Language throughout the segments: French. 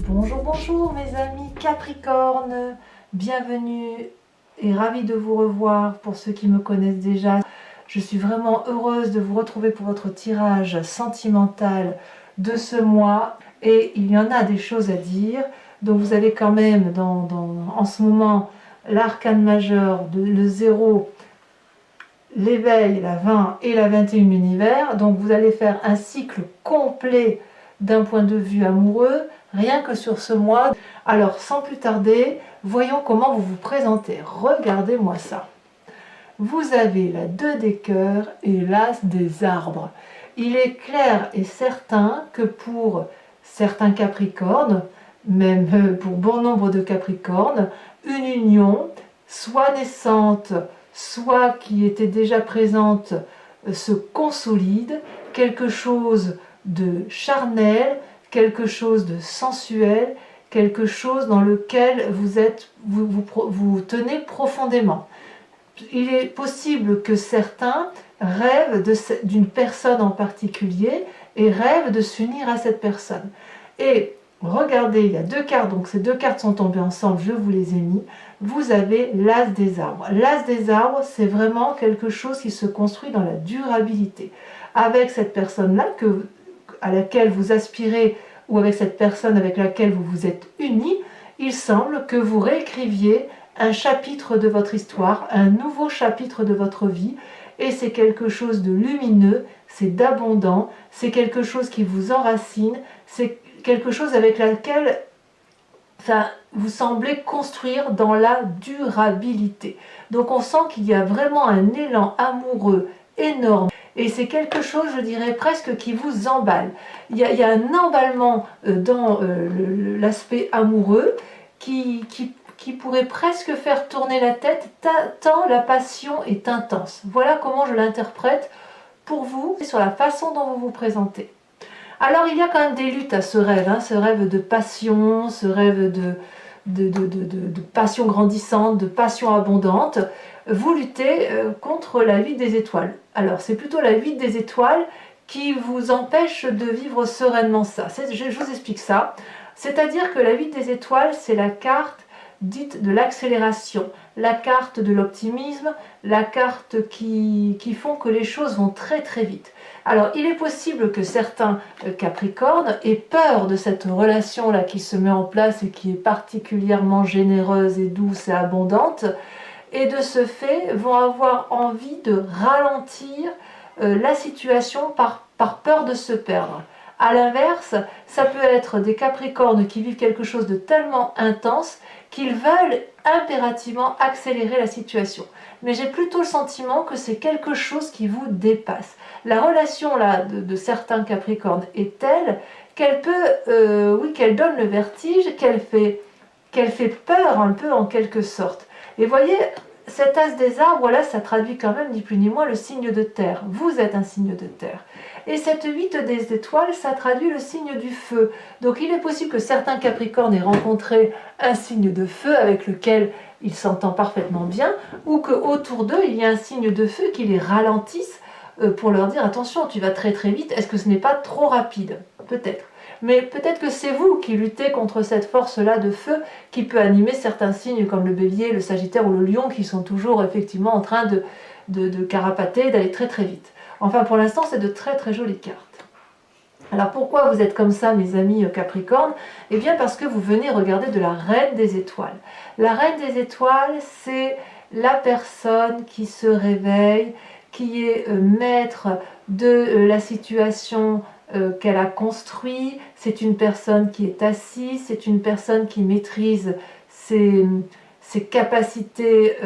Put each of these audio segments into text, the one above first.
Bonjour, bonjour mes amis Capricorne, bienvenue et ravie de vous revoir pour ceux qui me connaissent déjà. Je suis vraiment heureuse de vous retrouver pour votre tirage sentimental de ce mois et il y en a des choses à dire. Donc vous avez quand même en ce moment l'arcane majeur, le 0, l'éveil, la 20 et la 21 univers. Donc vous allez faire un cycle complet d'un point de vue amoureux, rien que sur ce mois. Alors sans plus tarder, voyons comment vous vous présentez. Regardez-moi ça. Vous avez la 2 des cœurs et l'as des arbres. Il est clair et certain que pour certains Capricornes, même pour bon nombre de Capricornes, une union, soit naissante, soit qui était déjà présente, se consolide, quelque chose de charnel, quelque chose de sensuel, quelque chose dans lequel vous tenez profondément. Il est possible que certains rêvent d'une personne en particulier et rêvent de s'unir à cette personne. Et regardez, il y a 2 cartes, donc ces 2 cartes sont tombées ensemble, je vous les ai mis. Vous avez l'as des arbres. L'as des arbres, c'est vraiment quelque chose qui se construit dans la durabilité. Avec cette personne-là à laquelle vous aspirez ou avec cette personne avec laquelle vous vous êtes unis, il semble que vous réécriviez un chapitre de votre histoire, un nouveau chapitre de votre vie, et c'est quelque chose de lumineux, c'est d'abondant, c'est quelque chose qui vous enracine, c'est quelque chose avec laquelle vous semblez construire dans la durabilité. Donc on sent qu'il y a vraiment un élan amoureux énorme. Et c'est quelque chose, je dirais presque, qui vous emballe. Il y a un emballement dans l'aspect amoureux qui pourrait presque faire tourner la tête tant la passion est intense. Voilà comment je l'interprète pour vous, sur la façon dont vous vous présentez. Alors il y a quand même des luttes à ce rêve de passion, ce rêve de passion grandissante, de passion abondante. Vous luttez contre la vie des étoiles. Alors c'est plutôt la vie des étoiles qui vous empêche de vivre sereinement ça. Je vous explique ça. C'est-à-dire que la vie des étoiles, c'est la carte dite de l'accélération, la carte de l'optimisme, la carte qui font que les choses vont très très vite. Alors il est possible que certains Capricornes aient peur de cette relation-là qui se met en place et qui est particulièrement généreuse et douce et abondante, et de ce fait vont avoir envie de ralentir la situation par peur de se perdre. A l'inverse, ça peut être des Capricornes qui vivent quelque chose de tellement intense qu'ils veulent impérativement accélérer la situation. Mais j'ai plutôt le sentiment que c'est quelque chose qui vous dépasse. La relation là de certains Capricornes est telle qu'elle peut, qu'elle donne le vertige, qu'elle fait peur un peu en quelque sorte. Et voyez, cet as des arbres là, ça traduit quand même ni plus ni moins le signe de terre. Vous êtes un signe de terre. Et cette 8 des étoiles, ça traduit le signe du feu. Donc il est possible que certains Capricornes aient rencontré un signe de feu avec lequel ils s'entendent parfaitement bien, ou qu'autour d'eux, il y a un signe de feu qui les ralentisse pour leur dire attention, tu vas très très vite, est-ce que ce n'est pas trop rapide? Peut-être. Mais peut-être que c'est vous qui luttez contre cette force-là de feu qui peut animer certains signes comme le bélier, le sagittaire ou le lion qui sont toujours effectivement en train de carapater, d'aller très très vite. Enfin pour l'instant c'est de très très jolies cartes. Alors pourquoi vous êtes comme ça mes amis Capricorne? Eh bien parce que vous venez regarder de la reine des étoiles. La reine des étoiles c'est la personne qui se réveille, qui est maître de la situation qu'elle a construit, c'est une personne qui est assise, c'est une personne qui maîtrise ses capacités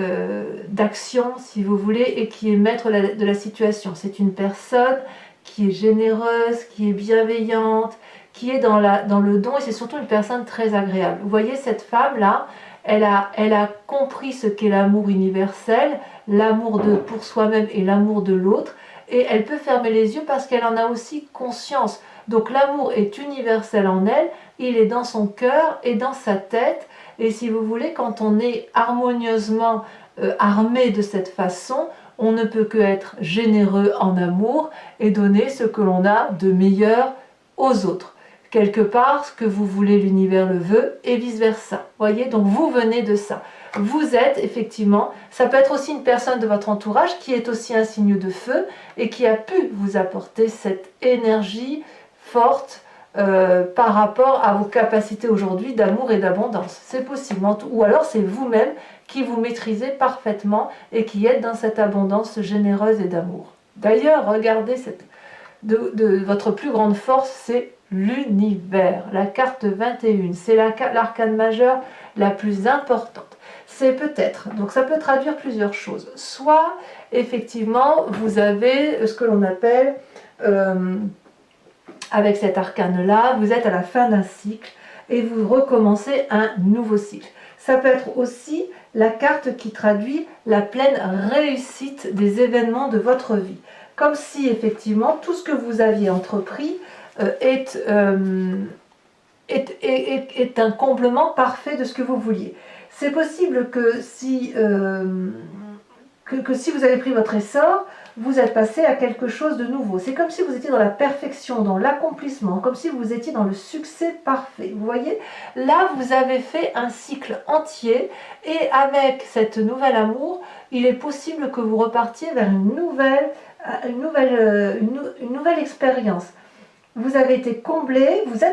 d'action, si vous voulez, et qui est maître de la situation. C'est une personne qui est généreuse, qui est bienveillante, qui est dans le don, et c'est surtout une personne très agréable. Vous voyez, cette femme-là, elle a compris ce qu'est l'amour universel, l'amour pour soi-même et l'amour de l'autre, et elle peut fermer les yeux parce qu'elle en a aussi conscience. Donc l'amour est universel en elle, il est dans son cœur et dans sa tête, et si vous voulez, quand on est harmonieusement armé de cette façon, on ne peut que être généreux en amour et donner ce que l'on a de meilleur aux autres. quelque part, ce que vous voulez, l'univers le veut, et vice-versa. Voyez, donc vous venez de ça. Vous êtes effectivement, ça peut être aussi une personne de votre entourage qui est aussi un signe de feu et qui a pu vous apporter cette énergie forte par rapport à vos capacités aujourd'hui d'amour et d'abondance. C'est possible. Ou alors c'est vous-même qui vous maîtrisez parfaitement et qui êtes dans cette abondance généreuse et d'amour. D'ailleurs, regardez de votre plus grande force, c'est l'univers. La carte 21, c'est l'arcane majeure la plus importante. C'est peut-être, donc ça peut traduire plusieurs choses. Soit, effectivement, vous avez ce que l'on appelle, avec cet arcane-là, vous êtes à la fin d'un cycle et vous recommencez un nouveau cycle. Ça peut être aussi la carte qui traduit la pleine réussite des événements de votre vie. Comme si, effectivement, tout ce que vous aviez entrepris est un comblement parfait de ce que vous vouliez. C'est possible que si vous avez pris votre essor, vous êtes passé à quelque chose de nouveau. C'est comme si vous étiez dans la perfection, dans l'accomplissement, comme si vous étiez dans le succès parfait. Vous voyez, là, vous avez fait un cycle entier et avec cette nouvelle amour, il est possible que vous repartiez vers une nouvelle expérience. Vous avez été comblé, vous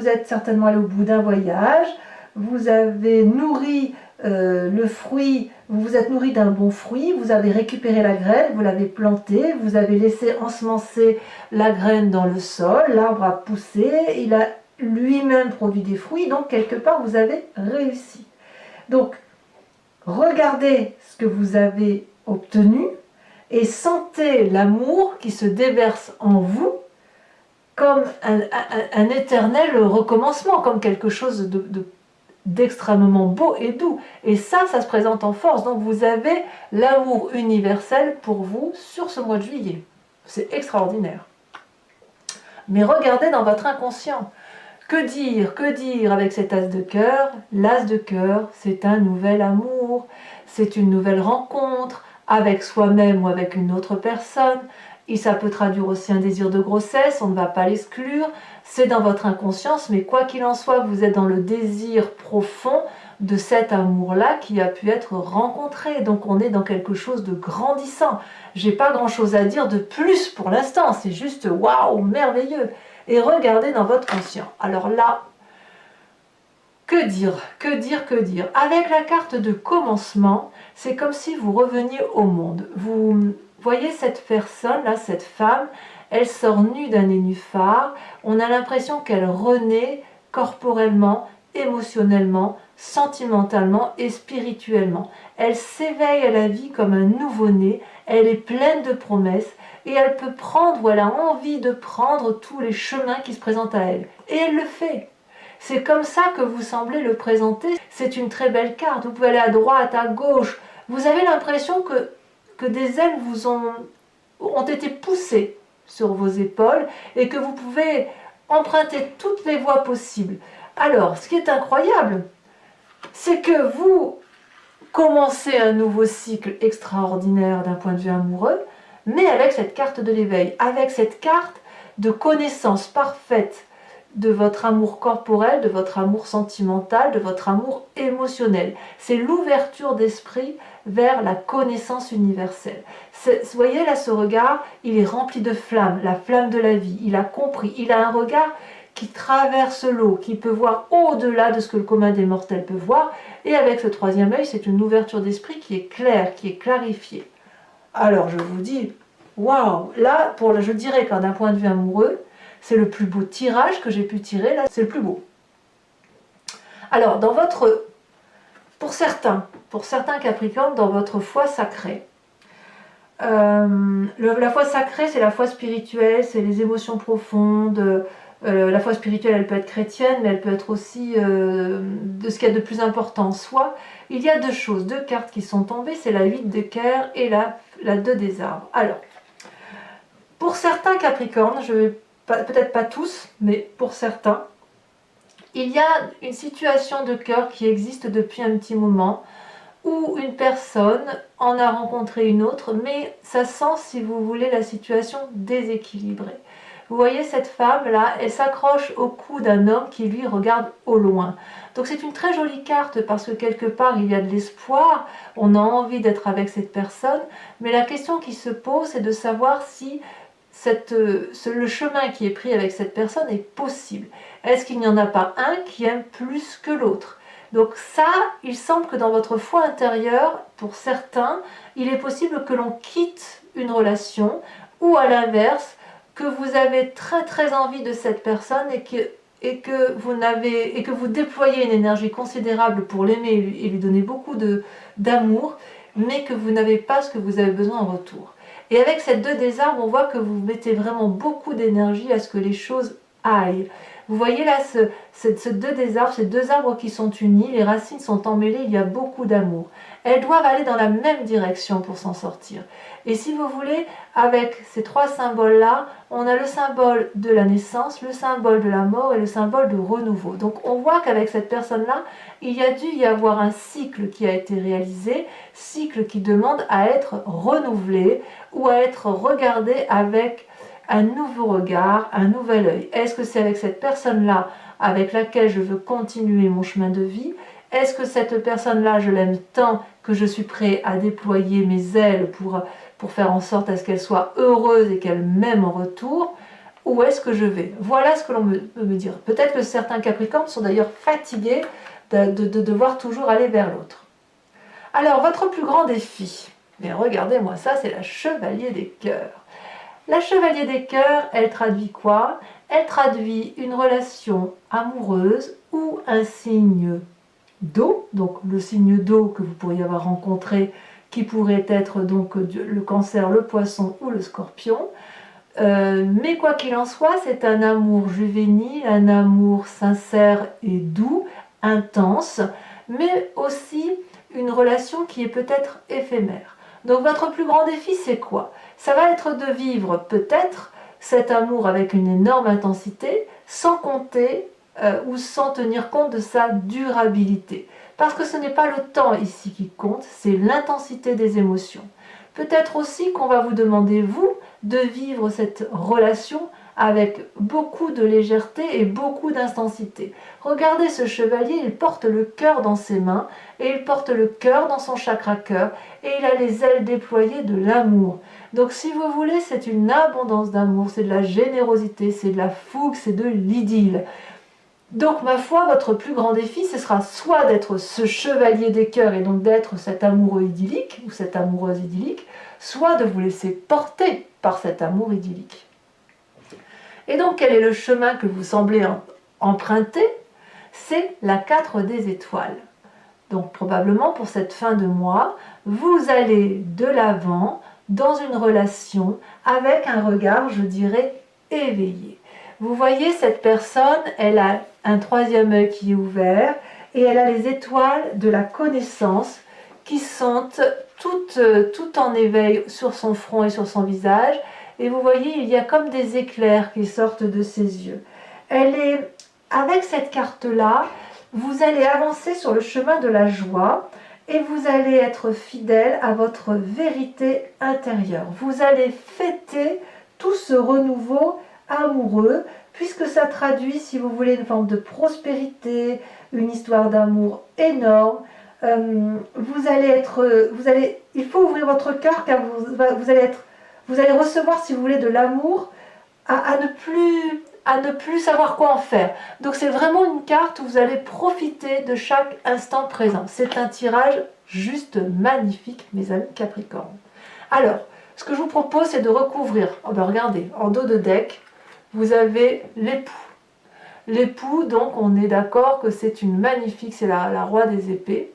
êtes certainement allé au bout d'un voyage, vous avez nourri le fruit, vous vous êtes nourri d'un bon fruit, vous avez récupéré la graine, vous l'avez plantée, vous avez laissé ensemencer la graine dans le sol, l'arbre a poussé, il a lui-même produit des fruits, donc quelque part vous avez réussi. Donc, regardez ce que vous avez obtenu et sentez l'amour qui se déverse en vous comme un éternel recommencement, comme quelque chose d'extrêmement beau et doux. Et ça se présente en force. Donc vous avez l'amour universel pour vous sur ce mois de juillet. C'est extraordinaire. Mais regardez dans votre inconscient. Que dire avec cet as de cœur? L'as de cœur, c'est un nouvel amour, c'est une nouvelle rencontre avec soi-même ou avec une autre personne. Et ça peut traduire aussi un désir de grossesse, on ne va pas l'exclure, c'est dans votre inconscience, mais quoi qu'il en soit, vous êtes dans le désir profond de cet amour-là qui a pu être rencontré. Donc on est dans quelque chose de grandissant. J'ai pas grand-chose à dire de plus pour l'instant, c'est juste waouh, merveilleux. Et regardez dans votre conscient. Alors là, que dire? Avec la carte de commencement, c'est comme si vous reveniez au monde. Vous voyez cette personne, là, cette femme, elle sort nue d'un nénuphar. On a l'impression qu'elle renaît corporellement, émotionnellement, sentimentalement et spirituellement. Elle s'éveille à la vie comme un nouveau-né. Elle est pleine de promesses et elle peut prendre ou elle a envie de prendre tous les chemins qui se présentent à elle. Et elle le fait. C'est comme ça que vous semblez le présenter. C'est une très belle carte. Vous pouvez aller à droite, à gauche. Vous avez l'impression que des ailes vous ont été poussées sur vos épaules et que vous pouvez emprunter toutes les voies possibles. Alors, ce qui est incroyable, c'est que vous commencez un nouveau cycle extraordinaire d'un point de vue amoureux, mais avec cette carte de l'éveil, avec cette carte de connaissance parfaite de votre amour corporel, de votre amour sentimental, de votre amour émotionnel. C'est l'ouverture d'esprit vers la connaissance universelle. Vous voyez là ce regard, il est rempli de flammes, la flamme de la vie. Il a compris, il a un regard qui traverse l'eau, qui peut voir au-delà de ce que le commun des mortels peut voir. Et avec ce troisième œil, c'est une ouverture d'esprit qui est claire, qui est clarifiée. Alors je vous dis, waouh, là, je dirais qu'un d'un point de vue amoureux, c'est le plus beau tirage que j'ai pu tirer, là, c'est le plus beau. Alors, pour certains Capricornes, dans votre foi sacrée, la foi sacrée, c'est la foi spirituelle, c'est les émotions profondes. La foi spirituelle, elle peut être chrétienne, mais elle peut être aussi de ce qu'il y a de plus important en soi. Il y a deux choses, deux cartes qui sont tombées, c'est la 8 de cœur et la 2 des arbres. Alors, pour certains Capricornes, peut-être pas tous, mais pour certains, il y a une situation de cœur qui existe depuis un petit moment, où une personne en a rencontré une autre, mais ça sent, si vous voulez, la situation déséquilibrée. Vous voyez cette femme là, elle s'accroche au cou d'un homme qui lui regarde au loin. Donc c'est une très jolie carte parce que quelque part il y a de l'espoir, on a envie d'être avec cette personne, mais la question qui se pose c'est de savoir si le chemin qui est pris avec cette personne est possible. Est-ce qu'il n'y en a pas un qui aime plus que l'autre? Donc ça, il semble que dans votre foi intérieure, pour certains, il est possible que l'on quitte une relation ou à l'inverse, que vous avez très très envie de cette personne et que vous déployez une énergie considérable pour l'aimer et lui donner beaucoup d'amour, mais que vous n'avez pas ce que vous avez besoin en retour. Et avec cette 2 des arbres, on voit que vous mettez vraiment beaucoup d'énergie à ce que les choses aillent. Vous voyez là ce 2 des arbres, ces 2 arbres qui sont unis, les racines sont emmêlées, il y a beaucoup d'amour. Elles doivent aller dans la même direction pour s'en sortir. Et si vous voulez, avec ces 3 symboles-là, on a le symbole de la naissance, le symbole de la mort et le symbole de renouveau. Donc on voit qu'avec cette personne-là, il y a dû y avoir un cycle qui a été réalisé, cycle qui demande à être renouvelé ou à être regardé avec un nouveau regard, un nouvel œil. Est-ce que c'est avec cette personne-là avec laquelle je veux continuer mon chemin de vie? Est-ce que cette personne-là, je l'aime tant que je suis prêt à déployer mes ailes pour faire en sorte à ce qu'elle soit heureuse et qu'elle m'aime en retour? Où est-ce que je vais? Voilà ce que l'on peut me dire. Peut-être que certains Capricornes sont d'ailleurs fatigués de devoir toujours aller vers l'autre. Alors, votre plus grand défi, mais regardez-moi ça, c'est la Chevalier des Cœurs. La Chevalier des Cœurs, elle traduit quoi? Elle traduit une relation amoureuse ou un signe d'eau, donc le signe d'eau que vous pourriez avoir rencontré, qui pourrait être donc le Cancer, le Poisson ou le Scorpion. Mais quoi qu'il en soit, c'est un amour juvénile, un amour sincère et doux, intense, mais aussi une relation qui est peut-être éphémère. Donc votre plus grand défi, c'est quoi? Ça va être de vivre peut-être cet amour avec une énorme intensité, sans compter ou sans tenir compte de sa durabilité. Parce que ce n'est pas le temps ici qui compte, c'est l'intensité des émotions. Peut-être aussi qu'on va vous demander, vous, de vivre cette relation avec beaucoup de légèreté et beaucoup d'intensité. Regardez ce chevalier, il porte le cœur dans ses mains et il porte le cœur dans son chakra cœur et il a les ailes déployées de l'amour. Donc si vous voulez, c'est une abondance d'amour, c'est de la générosité, c'est de la fougue, c'est de l'idylle. Donc ma foi, votre plus grand défi, ce sera soit d'être ce chevalier des cœurs et donc d'être cet amoureux idyllique ou cette amoureuse idyllique, soit de vous laisser porter par cet amour idyllique. Et donc quel est le chemin que vous semblez emprunter? C'est la 4 des étoiles. Donc probablement pour cette fin de mois, vous allez de l'avant dans une relation avec un regard, je dirais, éveillé. Vous voyez cette personne, elle a un 3e œil qui est ouvert et elle a les étoiles de la connaissance qui sont toutes en éveil sur son front et sur son visage. Et vous voyez, il y a comme des éclairs qui sortent de ses yeux. Avec cette carte-là, vous allez avancer sur le chemin de la joie et vous allez être fidèle à votre vérité intérieure. Vous allez fêter tout ce renouveau amoureux, puisque ça traduit, si vous voulez, une forme de prospérité, une histoire d'amour énorme. Il faut ouvrir votre cœur car vous allez recevoir, si vous voulez, de l'amour à ne plus savoir quoi en faire. Donc c'est vraiment une carte où vous allez profiter de chaque instant présent. C'est un tirage juste magnifique, mes amis Capricorne. Alors, ce que je vous propose, c'est de recouvrir, regardez, en dos de deck, vous avez l'époux. L'époux, donc, on est d'accord que c'est une magnifique, c'est la roi des épées,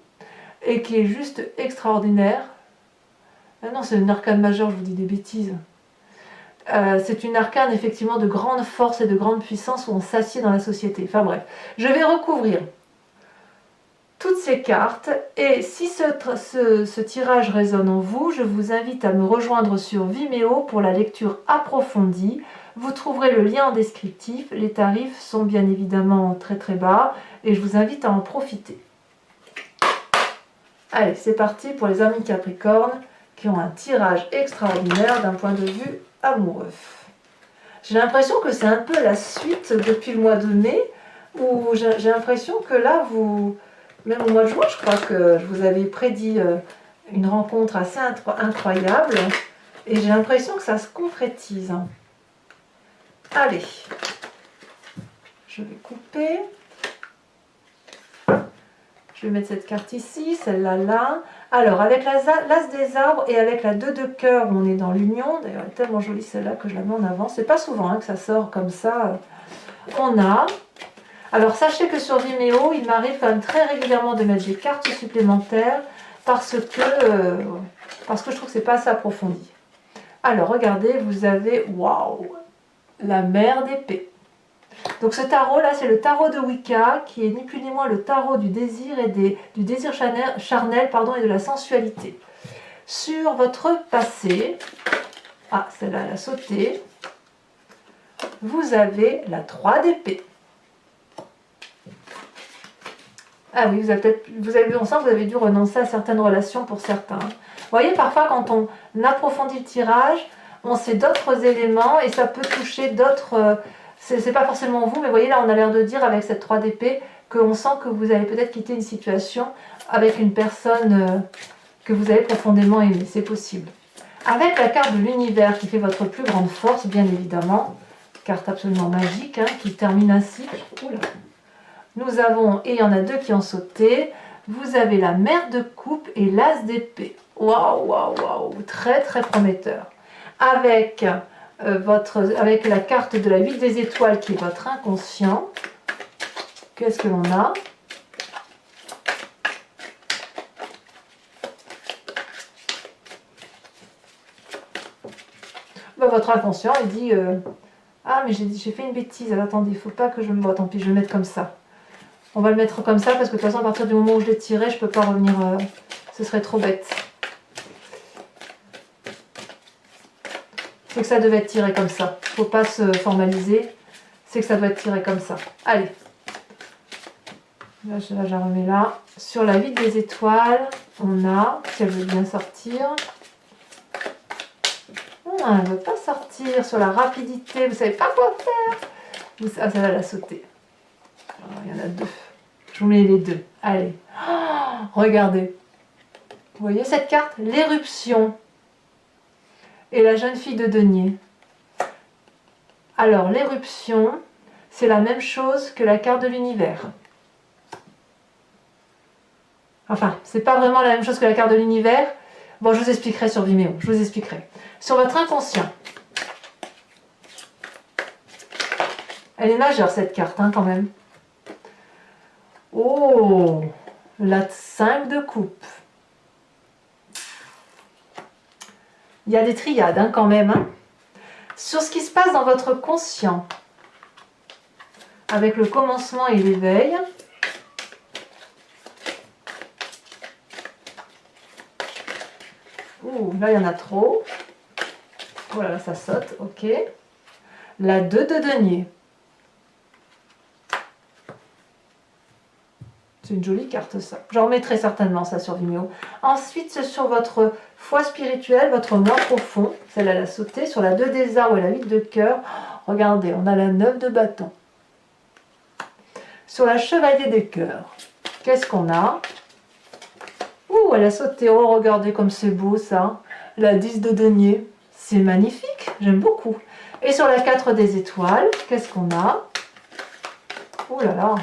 et qui est juste extraordinaire. Ah non, c'est une arcane majeure, je vous dis des bêtises. C'est une arcane, effectivement, de grande force et de grande puissance où on s'assied dans la société. Enfin bref, je vais recouvrir toutes ces cartes, et si ce tirage résonne en vous, je vous invite à me rejoindre sur Vimeo pour la lecture approfondie. Vous trouverez le lien en descriptif, les tarifs sont bien évidemment très très bas, et je vous invite à en profiter. Allez, c'est parti pour les amis Capricorne qui ont un tirage extraordinaire d'un point de vue amoureux. J'ai l'impression que c'est un peu la suite depuis le mois de mai, où j'ai l'impression que là, même au mois de juin, je crois que je vous avais prédit une rencontre assez incroyable, et j'ai l'impression que ça se concrétise. Allez, je vais couper. Je vais mettre cette carte ici, celle-là là. Alors, avec l'as des arbres et avec la 2 de cœur, on est dans l'union. D'ailleurs, elle est tellement jolie celle-là que je la mets en avant. C'est pas souvent que ça sort comme ça. On a... Alors, sachez que sur Vimeo, il m'arrive quand même très régulièrement de mettre des cartes supplémentaires parce que je trouve que c'est pas assez approfondi. Alors, regardez, vous avez... Waouh! La mer d'épée. Donc ce tarot là, c'est le tarot de Wicca, qui est ni plus ni moins le tarot du désir et du désir charnel, et de la sensualité. Sur votre passé, celle-là elle a sauté, vous avez la 3 d'épée. Ah oui, on sent que vous avez dû renoncer à certaines relations pour certains. Vous voyez, parfois quand on approfondit le tirage, on sait d'autres éléments et ça peut toucher d'autres... c'est pas forcément vous, mais vous voyez là, on a l'air de dire avec cette 3 d'épée qu'on sent que vous allez peut-être quitter une situation avec une personne que vous avez profondément aimée. C'est possible. Avec la carte de l'univers qui fait votre plus grande force, bien évidemment, carte absolument magique qui termine ainsi. Oula. Nous avons, et il y en a 2 qui ont sauté, vous avez la mer de coupe et l'as d'épée. Waouh, waouh, waouh, très très prometteur. Avec la carte de la 8 des étoiles qui est votre inconscient. Qu'est-ce que l'on a? Votre inconscient, il dit ah mais j'ai fait une bêtise, alors attendez, il ne faut pas que je me... Bon, tant pis, je vais le mettre comme ça. On va le mettre comme ça parce que de toute façon, à partir du moment où je l'ai tiré, je ne peux pas revenir, ce serait trop bête. C'est que ça devait être tiré comme ça. Il ne faut pas se formaliser. C'est que ça doit être tiré comme ça. Allez. Là, je la remets là. Sur la 8 des étoiles, on a, si elle veut bien sortir. Elle ne veut pas sortir. Sur la rapidité, vous ne savez pas quoi faire. Ah, ça va la sauter. Alors, il y en a 2. Je vous mets les 2. Allez. Oh, regardez. Vous voyez cette carte? L'éruption. Et la jeune fille de denier. Alors, l'éruption, c'est la même chose que la carte de l'univers. Enfin, c'est pas vraiment la même chose que la carte de l'univers. Bon, je vous expliquerai sur Vimeo, je vous expliquerai. Sur votre inconscient. Elle est majeure cette carte, quand même. Oh, la 5 de coupe. Il y a des triades, quand même. Sur ce qui se passe dans votre conscient, avec le commencement et l'éveil. Ouh, là, il y en a trop. Voilà, ça saute, ok. La 2 de denier. C'est une jolie carte, ça. J'en remettrai certainement ça sur Vimeo. Ensuite, sur votre foi spirituelle, votre moi profond, celle-là, elle a sauté. Sur la 2 des arbres et la 8 de cœur, regardez, on a la 9 de bâton. Sur la chevalier des cœurs, qu'est-ce qu'on a? Ouh, elle a sauté. Oh, regardez comme c'est beau, ça. La 10 de denier. C'est magnifique, j'aime beaucoup. Et sur la 4 des étoiles, qu'est-ce qu'on a? Ouh là là.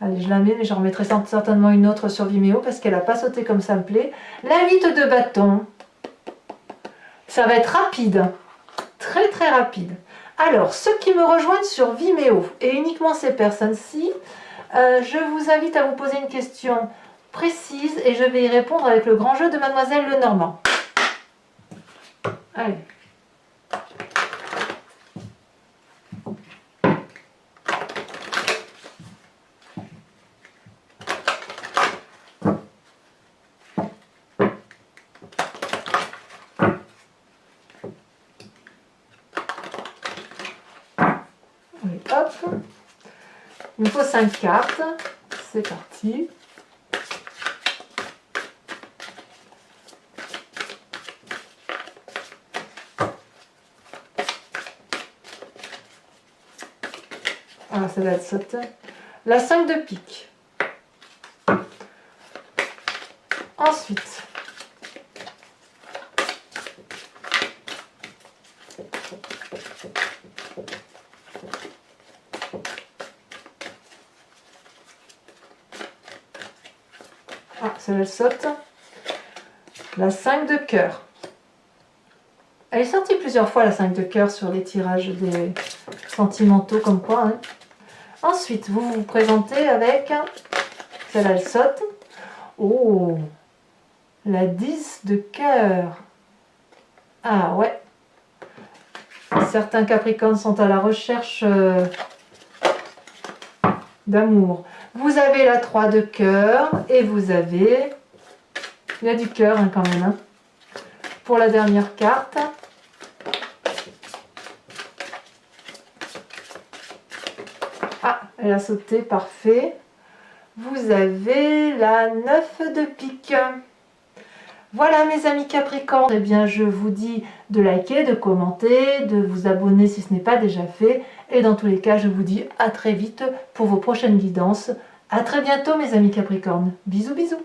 Allez, je la mets, mais j'en remettrai certainement une autre sur Vimeo parce qu'elle n'a pas sauté comme ça me plaît. La 8 de bâton. Ça va être rapide. Très très rapide. Alors, ceux qui me rejoignent sur Vimeo, et uniquement ces personnes-ci, je vous invite à vous poser une question précise et je vais y répondre avec le grand jeu de Mademoiselle Lenormand. Allez. Allez, hop. Il me faut 5 cartes. C'est parti. celle-là, elle saute. La 5 de pique. Ensuite, celle-là, elle saute. La 5 de cœur. Elle est sortie plusieurs fois, la 5 de cœur, sur les tirages des sentimentaux, comme quoi. Hein. Ensuite, vous vous présentez avec... Celle-là, elle saute. Oh, la 10 de cœur. Ah ouais. Certains Capricornes sont à la recherche d'amour. Vous avez la 3 de cœur et vous avez... Il y a du cœur hein, quand même. Hein. Pour la dernière carte. Ah, elle a sauté, parfait. Vous avez la 9 de pique. Voilà mes amis Capricorne, eh bien je vous dis de liker, de commenter, de vous abonner si ce n'est pas déjà fait. Et dans tous les cas, je vous dis à très vite pour vos prochaines guidances. À très bientôt mes amis Capricorne. Bisous bisous.